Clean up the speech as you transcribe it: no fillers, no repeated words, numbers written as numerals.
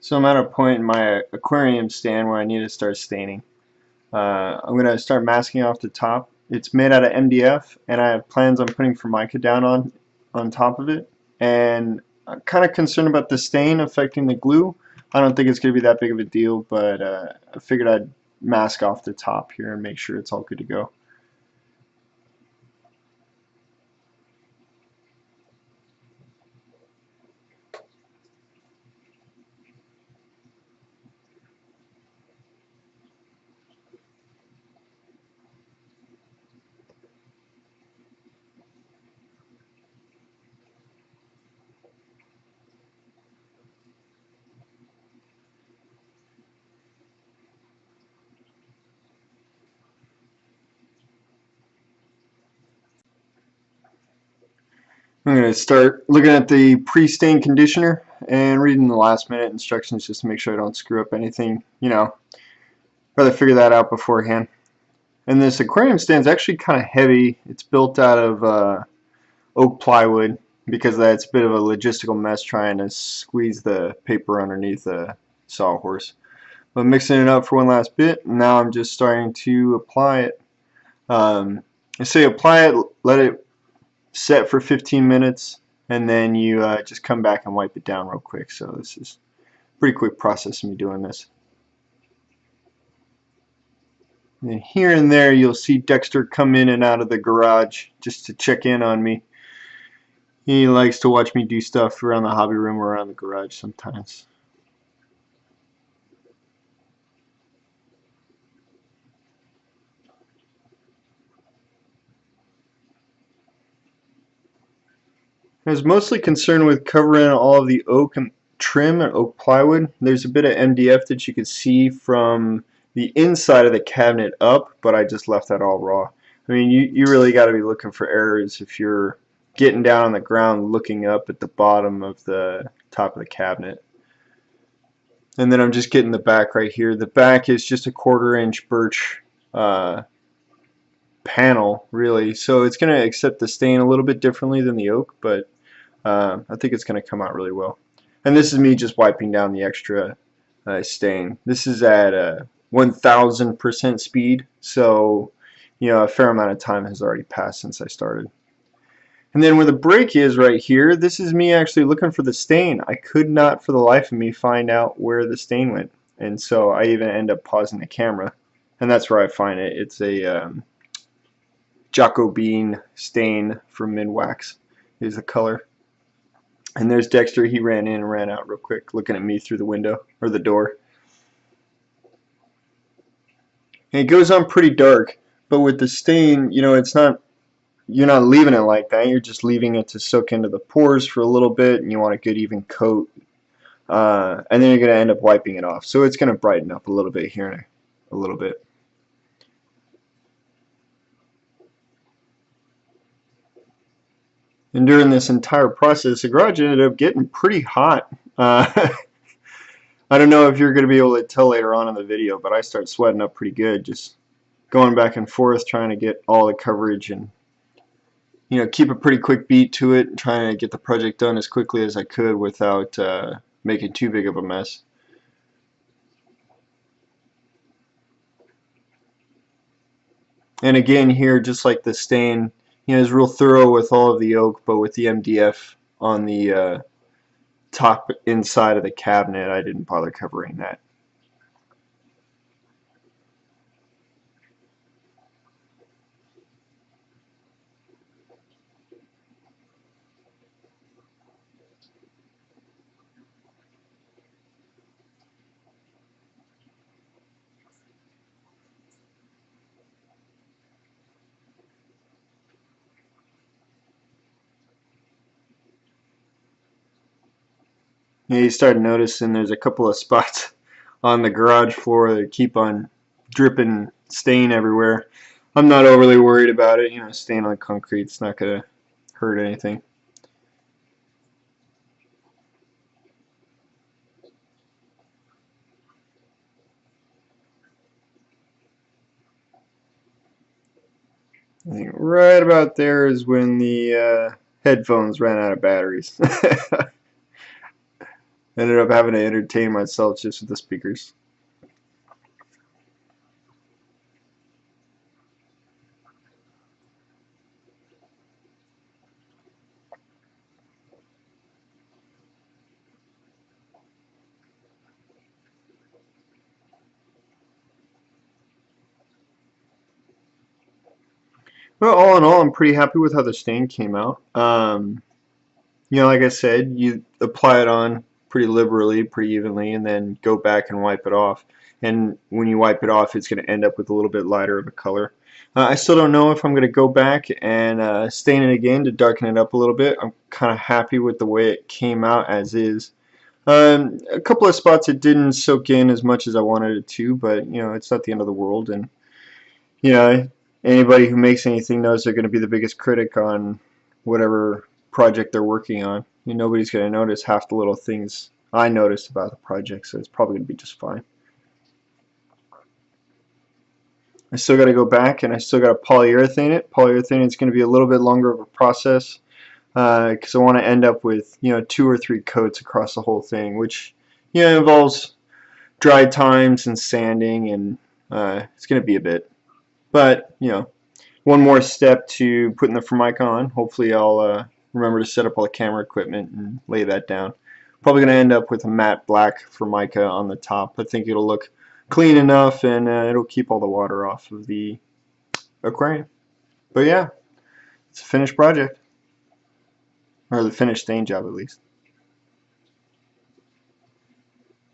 So I'm at a point in my aquarium stand where I need to start staining. I'm going to start masking off the top. It's made out of MDF, and I have plans on putting Formica down on top of it. And I'm kind of concerned about the stain affecting the glue. I don't think it's going to be that big of a deal, but I figured I'd mask off the top here and make sure it's all good to go. I'm going to start looking at the pre-stain conditioner and reading the last minute instructions just to make sure I don't screw up anything. Rather figure that out beforehand. And this aquarium stand is actually kind of heavy. It's built out of oak plywood because that's a bit of a logistical mess trying to squeeze the paper underneath a sawhorse. But mixing it up for one last bit, now I'm just starting to apply it. I say apply it, let it set for 15 minutes, and then you just come back and wipe it down real quick. So this is a pretty quick process of me doing this. And here and there you'll see Dexter come in and out of the garage just to check in on me. He likes to watch me do stuff around the hobby room or around the garage sometimes. I was mostly concerned with covering all of the oak and trim and oak plywood. There's a bit of MDF that you could see from the inside of the cabinet up, but I just left that all raw. I mean, you really got to be looking for errors if you're getting down on the ground looking up at the bottom of the top of the cabinet. And then I'm just getting the back right here. The back is just a 1/4 inch birch panel, really, so it's going to accept the stain a little bit differently than the oak, but I think it's going to come out really well. And this is me just wiping down the extra stain. This is at 1000% speed, so a fair amount of time has already passed since I started. And then where the break is right here, this is me actually looking for the stain. I could not for the life of me find out where the stain went, and so I even end up pausing the camera, and that's where I find it. It's a Jocko Bean stain from Midwax is the color. And there's Dexter. He ran in and ran out real quick looking at me through the window or the door. And it goes on pretty dark, but with the stain, it's not, you're not leaving it like that. You're just leaving it to soak into the pores for a little bit, and you want a good even coat. And then you're going to end up wiping it off. So it's going to brighten up a little bit here in a little bit. And during this entire process, the garage ended up getting pretty hot. I don't know if you're going to be able to tell later on in the video, but I start sweating up pretty good, just going back and forth trying to get all the coverage and keep a pretty quick beat to it, trying to get the project done as quickly as I could without making too big of a mess. And again here, just like the stain, is real thorough with all of the oak, but with the MDF on the top inside of the cabinet, I didn't bother covering that. You start noticing there's a couple of spots on the garage floor that keep on dripping stain everywhere. I'm not overly worried about it. Stain on concrete's not going to hurt anything. I think right about there is when the headphones ran out of batteries. Ended up having to entertain myself just with the speakers. Well, all in all, I'm pretty happy with how the stain came out. Like I said, you apply it on pretty liberally, pretty evenly, and then go back and wipe it off. And when you wipe it off, it's going to end up with a little bit lighter of a color. I still don't know if I'm going to go back and stain it again to darken it up a little bit. I'm kind of happy with the way it came out as is. A couple of spots it didn't soak in as much as I wanted it to, but it's not the end of the world. And you know, anybody who makes anything knows they're going to be the biggest critic on whatever project they're working on. Nobody's going to notice half the little things I noticed about the project, so it's probably going to be just fine. I still got to go back and I still got to polyurethane it. Polyurethane is going to be a little bit longer of a process because I want to end up with 2 or 3 coats across the whole thing, which involves dry times and sanding, and it's going to be a bit. But one more step to putting the Formica on. Hopefully I'll remember to set up all the camera equipment and lay that down. Probably going to end up with a matte black Formica on the top. I think it'll look clean enough, and it'll keep all the water off of the aquarium. But yeah, it's a finished project, or the finished stain job at least.